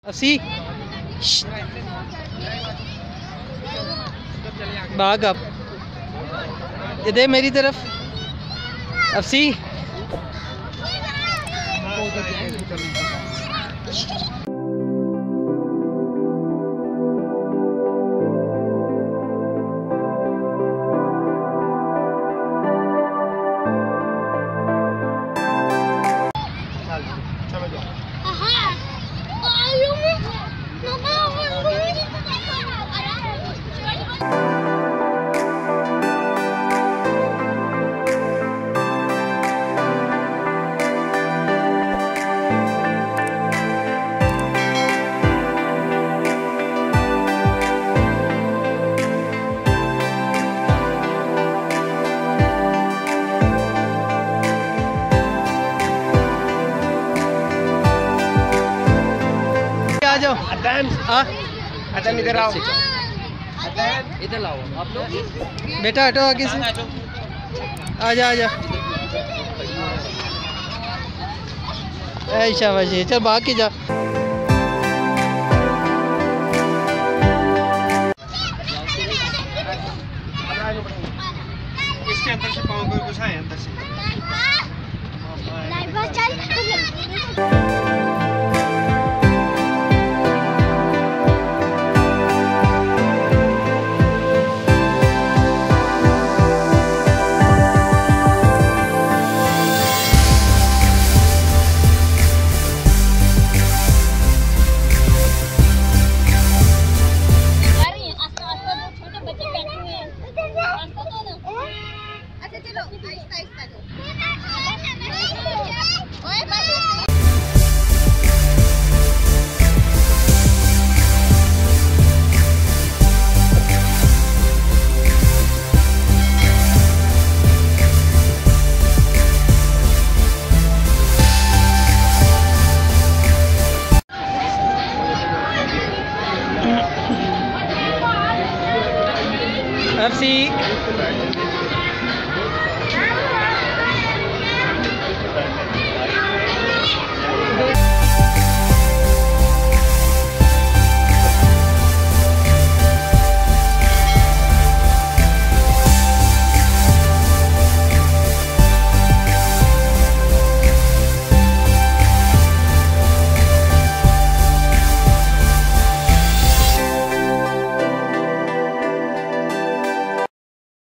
अफसी भाग अब इधर मेरी तरफ। अफसी आ जाओ। अदन इधर आओ। इधर लाओ आप लोग। बेटा हटो आगे से। आजा आजा। ऐ शाबाश, चल भाग के जा। इसके अंदर से पाँव को घुसाए अंदर से। अफसी